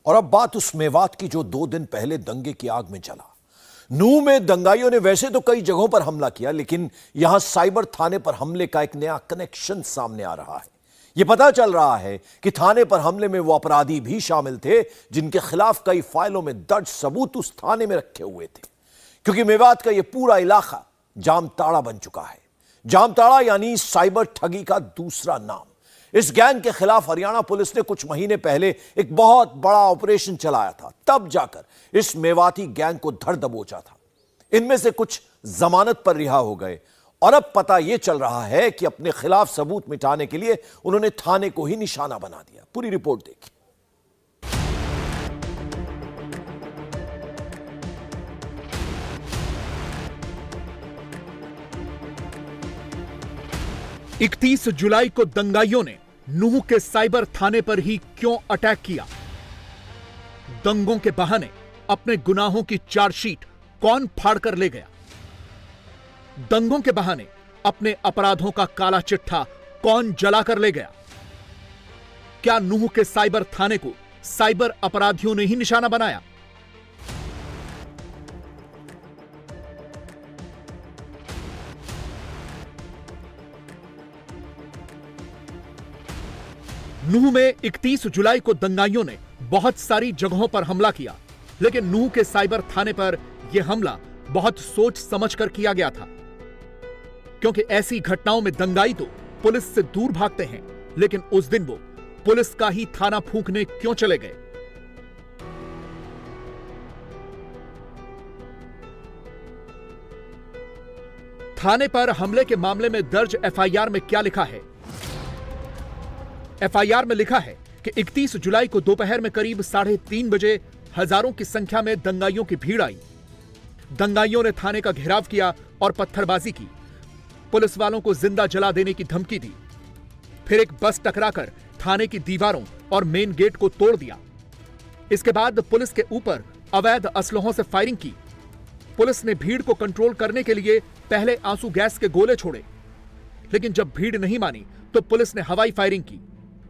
और अब बात उस मेवात की जो 2 दिन पहले दंगे की आग में जला। नूह में दंगाइयों ने वैसे तो कई जगहों पर हमला किया, लेकिन यहां साइबर थाने पर हमले का एक नया कनेक्शन सामने आ रहा है। यह पता चल रहा है कि थाने पर हमले में वो अपराधी भी शामिल थे जिनके खिलाफ कई फाइलों में दर्ज सबूत उस थाने में रखे हुए थे। क्योंकि मेवात का यह पूरा इलाका जामताड़ा बन चुका है। जामताड़ा यानी साइबर ठगी का दूसरा नाम। इस गैंग के खिलाफ हरियाणा पुलिस ने कुछ महीने पहले एक बहुत बड़ा ऑपरेशन चलाया था। तब जाकर इस मेवाती गैंग को धर दबोचा था। इनमें से कुछ जमानत पर रिहा हो गए और अब पता यह चल रहा है कि अपने खिलाफ सबूत मिटाने के लिए उन्होंने थाने को ही निशाना बना दिया। पूरी रिपोर्ट देखिए। 31 जुलाई को दंगाइयों ने नूह के साइबर थाने पर ही क्यों अटैक किया? दंगों के बहाने अपने गुनाहों की चार्जशीट कौन फाड़कर ले गया? दंगों के बहाने अपने अपराधों का काला चिट्ठा कौन जलाकर ले गया? क्या नूह के साइबर थाने को साइबर अपराधियों ने ही निशाना बनाया? नूह में 31 जुलाई को दंगाइयों ने बहुत सारी जगहों पर हमला किया, लेकिन नूह के साइबर थाने पर यह हमला बहुत सोच समझकर किया गया था। क्योंकि ऐसी घटनाओं में दंगाई तो पुलिस से दूर भागते हैं, लेकिन उस दिन वो पुलिस का ही थाना फूंकने क्यों चले गए? थाने पर हमले के मामले में दर्ज एफआईआर में क्या लिखा है? एफआईआर में लिखा है कि 31 जुलाई को दोपहर में करीब 3:30 बजे हजारों की संख्या में दंगाइयों की भीड़ आई। दंगाइयों ने थाने का घेराव किया और पत्थरबाजी की। पुलिस वालों को जिंदा जला देने की धमकी दी। फिर एक बस टकराकर थाने की दीवारों और मेन गेट को तोड़ दिया। इसके बाद पुलिस के ऊपर अवैध असलहों से फायरिंग की। पुलिस ने भीड़ को कंट्रोल करने के लिए पहले आंसू गैस के गोले छोड़े, लेकिन जब भीड़ नहीं मानी तो पुलिस ने हवाई फायरिंग की।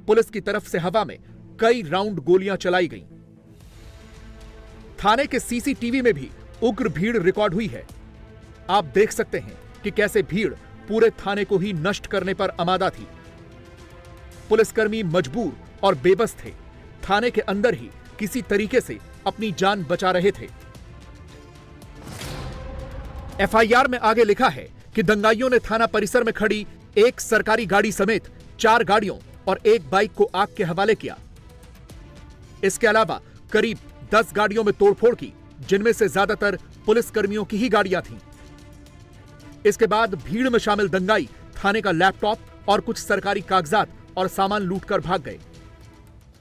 पुलिस की तरफ से हवा में कई राउंड गोलियां चलाई गईं। थाने के सीसीटीवी में भी उग्र भीड़ रिकॉर्ड हुई है। आप देख सकते हैं कि कैसे भीड़ पूरे थाने को ही नष्ट करने पर आमादा थी। पुलिसकर्मी मजबूर और बेबस थे। थाने के अंदर ही किसी तरीके से अपनी जान बचा रहे थे। एफआईआर में आगे लिखा है कि दंगाइयों ने थाना परिसर में खड़ी एक सरकारी गाड़ी समेत 4 गाड़ियों और 1 बाइक को आग के हवाले किया। इसके अलावा करीब 10 गाड़ियों में तोड़फोड़ की, जिनमें से ज्यादातर पुलिसकर्मियों की ही गाड़ियां थीं। इसके बाद भीड़ में शामिल दंगाई थाने का लैपटॉप और कुछ सरकारी कागजात और सामान लूटकर भाग गए।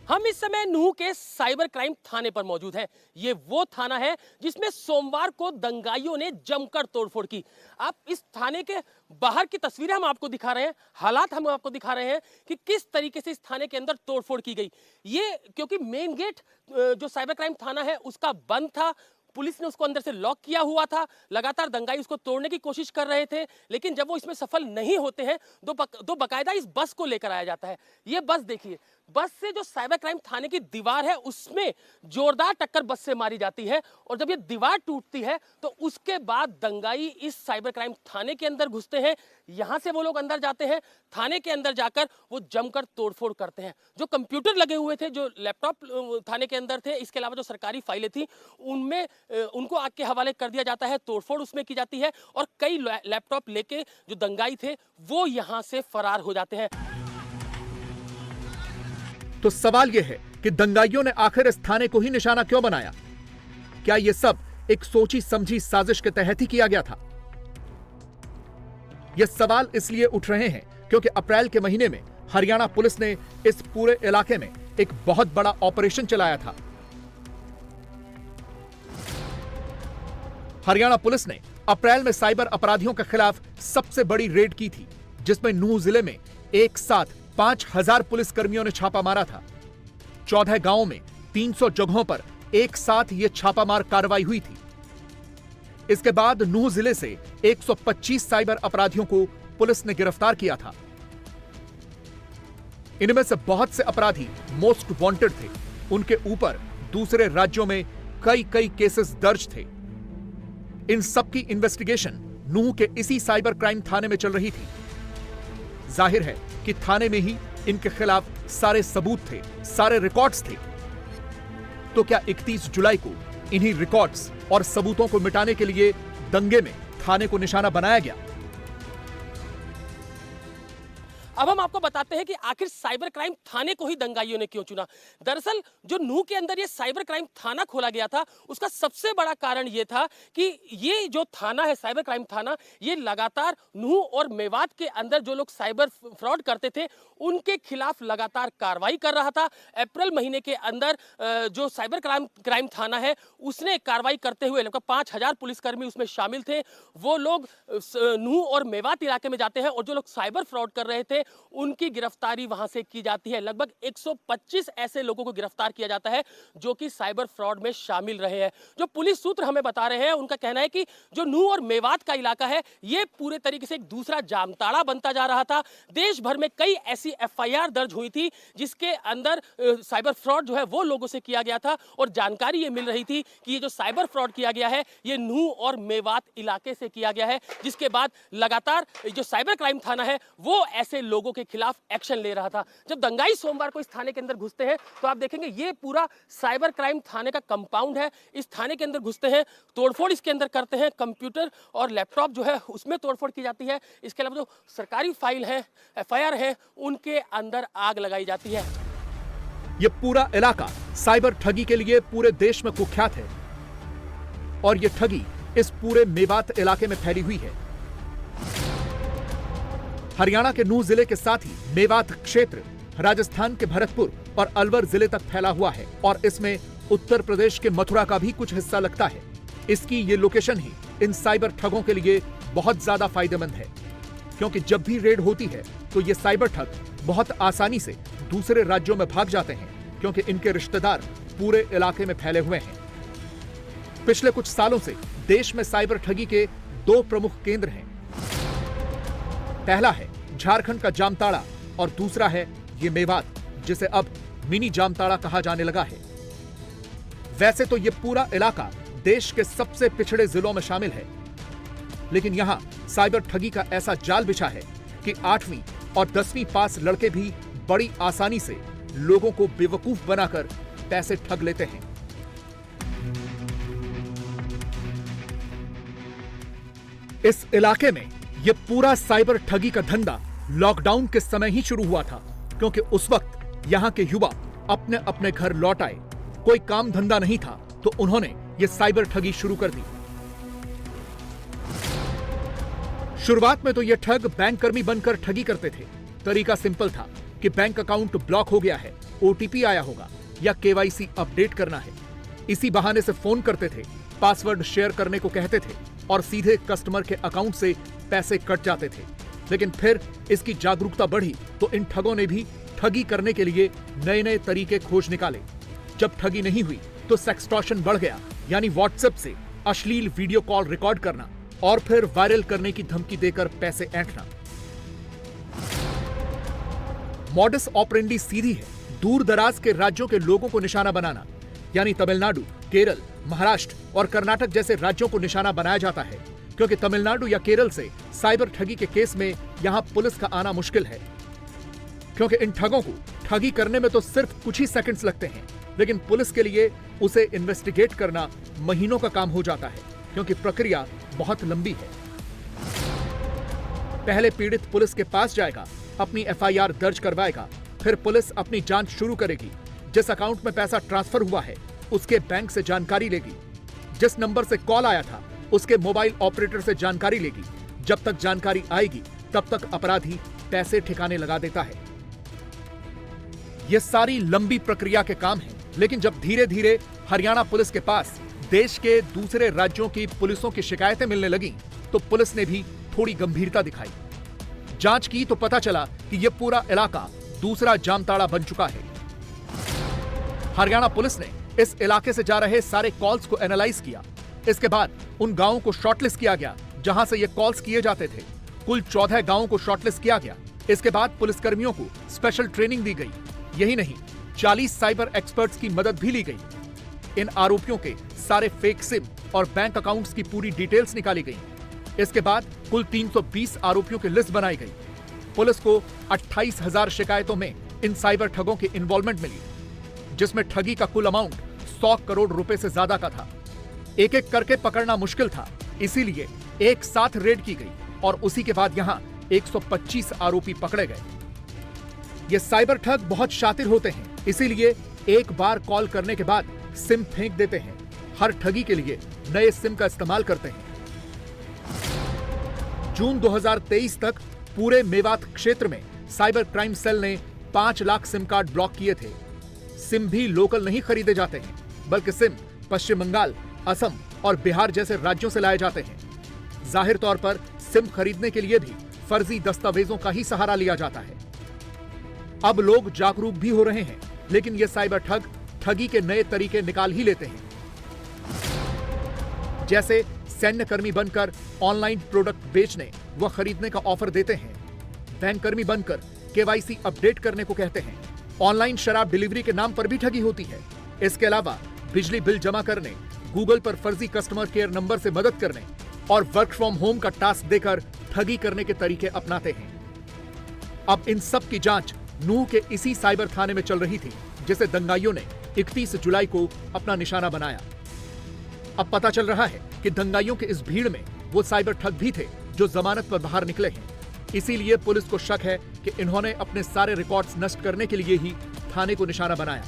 हम इस समय नूह के साइबर क्राइम थाने पर मौजूद हैं। ये वो थाना है जिसमें सोमवार को दंगाइयों ने जमकर तोड़फोड़ की। आप इस थाने के बाहर की तस्वीरें हम आपको दिखा रहे हैं, हालात हम आपको दिखा रहे हैं कि किस तरीके से इस थाने के अंदर तोड़फोड़ की गई। ये क्योंकि मेन गेट जो साइबर क्राइम थाना है उसका बंद था, पुलिस ने उसको अंदर से लॉक किया हुआ था। लगातार दंगाई उसको तोड़ने की कोशिश कर रहे थे, लेकिन जब वो इसमें सफल नहीं होते हैं तो बकायदा इस बस को लेकर आया जाता है। ये बस देखिए, बस से जो साइबर क्राइम थाने की दीवार है उसमें जोरदार टक्कर बस से मारी जाती है, और जब ये दीवार टूटती है तो उसके बाद दंगाई इस साइबर क्राइम थाने के अंदर घुसते हैं। यहां से वो लोग अंदर जाते हैं, थाने के अंदर जाकर वो जमकर तोड़फोड़ करते हैं। जो कंप्यूटर लगे हुए थे, जो लैपटॉप थाने के अंदर थे, इसके अलावा जो सरकारी फाइलें थी उनमें उनको आग के हवाले कर दिया जाता है। तोड़फोड़ उसमें की जाती है और कई लैपटॉप लेके जो दंगाई थे वो यहां से फरार हो जाते हैं। तो सवाल यह है कि दंगाइयों ने आखिर इस थाने को ही निशाना क्यों बनाया? क्या यह सब एक सोची समझी साजिश के तहत ही किया गया था? यह सवाल इसलिए उठ रहे हैं क्योंकि अप्रैल के महीने में हरियाणा पुलिस ने इस पूरे इलाके में एक बहुत बड़ा ऑपरेशन चलाया था। हरियाणा पुलिस ने अप्रैल में साइबर अपराधियों के खिलाफ सबसे बड़ी रेड की थी, जिसमें नूह जिले में एक साथ 5000 पुलिसकर्मियों ने छापा मारा था। 14 गांवों में 300 जगहों पर एक साथ यह छापामार कार्रवाई हुई थी। इसके बाद नूह जिले से 125 साइबर अपराधियों को पुलिस ने गिरफ्तार किया था। इनमें से बहुत से अपराधी मोस्ट वांटेड थे। उनके ऊपर दूसरे राज्यों में कई कई केसेस दर्ज थे। इन सब की इन्वेस्टिगेशन नूह के इसी साइबर क्राइम थाने में चल रही थी। जाहिर है कि थाने में ही इनके खिलाफ सारे सबूत थे, सारे रिकॉर्ड्स थे। तो क्या 31 जुलाई को इन्हीं रिकॉर्ड्स और सबूतों को मिटाने के लिए दंगे में थाने को निशाना बनाया गया? अब हम आपको बताते हैं कि आखिर साइबर क्राइम थाने को ही दंगाइयों ने क्यों चुना। दरअसल जो नूह के अंदर ये साइबर क्राइम थाना खोला गया था, उसका सबसे बड़ा कारण ये था कि ये जो थाना है, साइबर क्राइम थाना, ये लगातार नूह और मेवात के अंदर जो लोग साइबर फ्रॉड करते थे उनके खिलाफ लगातार कार्रवाई कर रहा था। अप्रैल महीने के अंदर जो साइबर क्राइम थाना है उसने कार्रवाई करते हुए लगभग 5000 पुलिसकर्मी उसमें शामिल थे। वो लोग नूह और मेवात इलाके में जाते हैं और जो लोग साइबर फ्रॉड कर रहे थे उनकी गिरफ्तारी वहां से की जाती है। लगभग 125 ऐसे लोगों को गिरफ्तार किया जाता है जो कि साइबर फ्रॉड में शामिल रहे हैं। जो पुलिस सूत्र हमें बता रहे हैं, उनका कहना है कि जो नूह और मेवात का इलाका है ये पूरे तरीके से एक दूसरा जामताड़ा बनता जा रहा था। देश भर में कई ऐसी एफआईआर दर्ज हुई थी जिसके अंदर साइबर फ्रॉड जो है वो लोगों से किया गया था और जानकारी ये मिल रही थी कि ये जो साइबर फ्रॉड किया गया है ये नूह और मेवात इलाके से किया गया है। जिसके बाद लगातार जो साइबर क्राइम थाना है वो ऐसे लोगों के खिलाफ एक्शन ले रहा था। जब दंगाई सोमवार को इस थाने के अंदर घुसते हैं तो आप देखेंगे ये पूरा साइबर क्राइम थाने का कंपाउंड है। इस थाने के अंदर घुसते हैं, तोड़फोड़ इसके अंदर करते हैं, कंप्यूटर और लैपटॉप जो है उसमें तोड़फोड़ की जाती है। इसके अलावा जो सरकारी फाइल है, एफआईआर है, उनके अंदर आग लगाई जाती है। यह पूरा इलाका साइबर ठगी के लिए पूरे देश में कुख्यात है और यह ठगी इस पूरे मेवात इलाके में फैली हुई है। हरियाणा के नूह जिले के साथ ही मेवात क्षेत्र राजस्थान के भरतपुर और अलवर जिले तक फैला हुआ है और इसमें उत्तर प्रदेश के मथुरा का भी कुछ हिस्सा लगता है। इसकी ये लोकेशन ही इन साइबर ठगों के लिए बहुत ज्यादा फायदेमंद है, क्योंकि जब भी रेड होती है तो ये साइबर ठग बहुत आसानी से दूसरे राज्यों में भाग जाते हैं, क्योंकि इनके रिश्तेदार पूरे इलाके में फैले हुए हैं। पिछले कुछ सालों से देश में साइबर ठगी के 2 प्रमुख केंद्र हैं। पहला है झारखंड का जामताड़ा और दूसरा है ये मेवात, जिसे अब मिनी जामताड़ा कहा जाने लगा है। वैसे तो ये पूरा इलाका देश के सबसे पिछड़े जिलों में शामिल है, लेकिन यहां साइबर ठगी का ऐसा जाल बिछा है कि 8वीं और 10वीं पास लड़के भी बड़ी आसानी से लोगों को बेवकूफ बनाकर पैसे ठग लेते हैं। इस इलाके में यह पूरा साइबर ठगी का धंधा लॉकडाउन के समय ही शुरू हुआ था, क्योंकि उस वक्त यहां के युवा अपने अपने घर लौट आए। कोई काम धंधा नहीं था तो उन्होंने यह साइबर ठगी शुरू कर दी। शुरुआत में तो यह ठग बैंक कर्मी बनकर ठगी करते थे। तरीका सिंपल था कि बैंक अकाउंट ब्लॉक हो गया है, ओटीपी आया होगा या केवाईसी अपडेट करना है। इसी बहाने से फोन करते थे, पासवर्ड शेयर करने को कहते थे और सीधे कस्टमर के अकाउंट से पैसे कट जाते थे। लेकिन फिर इसकी जागरूकता बढ़ी तो इन ठगों ने भी ठगी करने के लिए नए नए तरीके खोज निकाले। जब ठगी नहीं हुई तो सेक्सटॉर्शन बढ़ गया, यानी व्हाट्सएप से अश्लील वीडियो कॉल रिकॉर्ड करना और फिर वायरल करने की धमकी देकर पैसे ऐंठना। मॉडस ऑपरेंडी सीधी है, दूर दराज के राज्यों के लोगों को निशाना बनाना, यानी तमिलनाडु, केरल, महाराष्ट्र और कर्नाटक जैसे राज्यों को निशाना बनाया जाता है, क्योंकि तमिलनाडु या केरल से साइबर ठगी के केस में यहां पुलिस का आना मुश्किल है। क्योंकि इन ठगों को ठगी करने में तो सिर्फ कुछ ही सेकंड्स लगते हैं, लेकिन पुलिस के लिए उसे इन्वेस्टिगेट करना महीनों का काम हो जाता है, क्योंकि प्रक्रिया बहुत लंबी है। पहले पीड़ित पुलिस के पास जाएगा, अपनी एफआईआर दर्ज करवाएगा, फिर पुलिस अपनी जांच शुरू करेगी। जिस अकाउंट में पैसा ट्रांसफर हुआ है उसके बैंक से जानकारी लेगी, जिस नंबर से कॉल आया था उसके मोबाइल ऑपरेटर से जानकारी लेगी। जब तक जानकारी आएगी तब तक अपराधी पैसे ठिकाने लगा देता है। यह सारी लंबी प्रक्रिया के काम है, लेकिन जब धीरे धीरे हरियाणा पुलिस के पास देश के दूसरे राज्यों की पुलिसों की शिकायतें मिलने लगी तो पुलिस ने भी थोड़ी गंभीरता दिखाई। जांच की तो पता चला कि यह पूरा इलाका दूसरा जामताड़ा बन चुका है। हरियाणा पुलिस ने इस इलाके से जा रहे सारे कॉल्स को एनालाइज किया। इसके बाद उन गांवों को शॉर्टलिस्ट किया गया जहां से ये कॉल्स किए जाते थे। कुल 14 गांवों को शॉर्टलिस्ट किया गया। इसके बाद पुलिसकर्मियों को स्पेशल ट्रेनिंग दी गई। यही नहीं, 40 साइबर एक्सपर्ट्स की मदद भी ली गई। इन आरोपियों के सारे फेक सिम और बैंक अकाउंट्स की पूरी डिटेल्स निकाली गई। इसके बाद कुल 320 आरोपियों की लिस्ट बनाई गई। पुलिस को 28,000 शिकायतों में इन साइबर ठगों की इन्वॉल्वमेंट मिली, जिसमें ठगी का कुल अमाउंट 100 करोड़ रुपए से ज्यादा का था। एक एक करके पकड़ना मुश्किल था, इसीलिए एक साथ रेड की गई और उसी के बाद यहां 125 आरोपी पकड़े गए। ये साइबर ठग बहुत शातिर होते हैं, इसीलिए एक बार कॉल करने के बाद सिम फेंक देते हैं। हर ठगी के लिए नए सिम का इस्तेमाल करते हैं। जून 2023 तक पूरे मेवात क्षेत्र में साइबर क्राइम सेल ने 5 लाख सिम कार्ड ब्लॉक किए थे। सिम भी लोकल नहीं खरीदे जाते हैं, बल्कि सिम पश्चिम बंगाल, असम और बिहार जैसे राज्यों से लाए जाते हैं। जाहिर तौर पर सिम खरीदने के लिए भी फर्जी दस्तावेजों का ही सहारा लिया जाता है। अब लोग जागरूक भी हो रहे हैं, लेकिन ये साइबर ठग ठगी के नए तरीके निकाल ही लेते हैं। जैसे सैन्य कर्मी बनकर ऑनलाइन प्रोडक्ट बेचने व खरीदने का ऑफर देते हैं, बैंक कर्मी बनकर केवाईसी अपडेट करने को कहते हैं। ऑनलाइन शराब डिलीवरी के नाम पर भी ठगी होती है। इसके अलावा बिजली बिल जमा करने, गूगल पर फर्जी कस्टमर केयर नंबर से मदद करने और वर्क फ्रॉम होम का टास्क देकर ठगी करने के तरीके अपनाते हैं। अब इन सब की जांच नूह के इसी साइबर थाने में चल रही थी, जिसे दंगाइयों ने 31 जुलाई को अपना निशाना बनाया। अब पता चल रहा है कि दंगाइयों के इस भीड़ में वो साइबर ठग भी थे जो जमानत पर बाहर निकले हैं। इसीलिए पुलिस को शक है कि इन्होंने अपने सारे रिकॉर्ड्स नष्ट करने के लिए ही थाने को निशाना बनाया।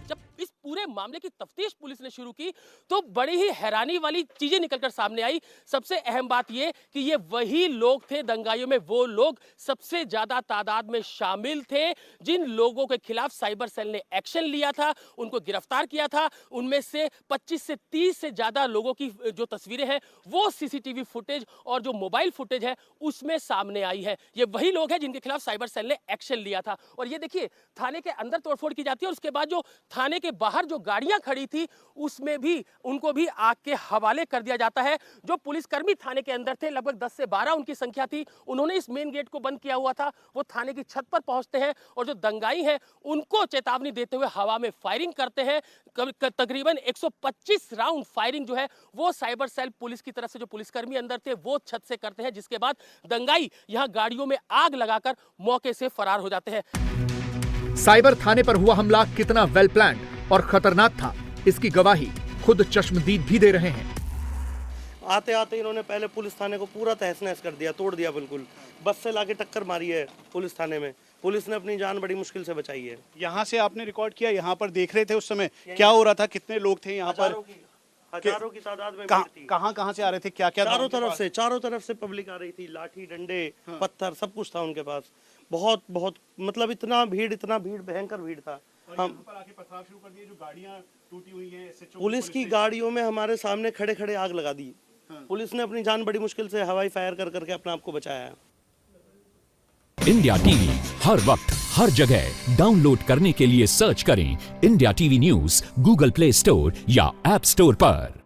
जब इस पूरे मामले की तफ्तीश पुलिस ने शुरू की तो बड़ी ही हैरानी वाली चीजें निकलकर सामने आई। सबसे अहम बात यह कि ये वही लोग थे, दंगाइयों में वो लोग सबसे ज्यादा तादाद में शामिल थे जिन लोगों के खिलाफ साइबर सेल ने एक्शन लिया था, उनको गिरफ्तार किया था। उनमें से 25 से 30 से ज्यादा लोगों की जो तस्वीरें हैं वो सीसीटीवी फुटेज और जो मोबाइल फुटेज है उसमें सामने आई है। ये वही लोग हैं जिनके खिलाफ साइबर सेल ने एक्शन लिया था। और ये देखिए, थाने के अंदर तोड़फोड़ की जाती है और उसके बाद जो थाने के बाहर जो गाड़ियां खड़ी थी उसमें भी उनको भी आग के हवाले कर दिया जाता है। जो पुलिसकर्मी थाने के अंदर थे, लगभग 10 से 12 उनकी संख्या थी, उन्होंने इस मेन गेट को बंद किया हुआ था। वो थाने की छत पर पहुंचते हैं और जो दंगाई हैं उनको चेतावनी देते हुए हवा में फायरिंग करते हैं। तकरीबन 125 राउंड फायरिंग जो है वो साइबर सेल पुलिस की तरफ से जो पुलिसकर्मी अंदर थे वो छत से करते हैं, जिसके बाद दंगाई यहां गाड़ियों में आग लगाकर मौके से फरार हो जाते हैं। साइबर थाने पर हुआ हमला कितना वेल प्लान्ड और खतरनाक था, इसकी गवाही खुद चश्मदीद भी दे रहे हैं। आते आते इन्होंने पहले पुलिस थाने को पूरा तहस नहस कर दिया, तोड़ दिया बिल्कुल। बस से लाके टक्कर मारी है पुलिस थाने में। पुलिस ने अपनी जान बड़ी मुश्किल से बचाई है। यहाँ से आपने रिकॉर्ड किया, यहाँ पर देख रहे थे उस समय क्या हो रहा था, कितने लोग थे यहाँ पर? हजारों की तादाद में कहाँ से आ रहे थे, क्या क्या? चारों तरफ से पब्लिक आ रही थी, लाठी डंडे पत्थर सब कुछ था उनके पास। बहुत बहुत मतलब इतना भीड़ भयंकर भीड़ था। हम पथराव शुरू कर दिए, जो गाड़ियाँ टूटी हुई हैं, पुलिस की गाड़ियों में हमारे सामने खड़े खड़े आग लगा दी। पुलिस ने अपनी जान बड़ी मुश्किल से हवाई फायर कर करके अपने आप को बचाया है। इंडिया टीवी हर वक्त हर जगह डाउनलोड करने के लिए सर्च करें India TV news Google play store या ऐप स्टोर पर।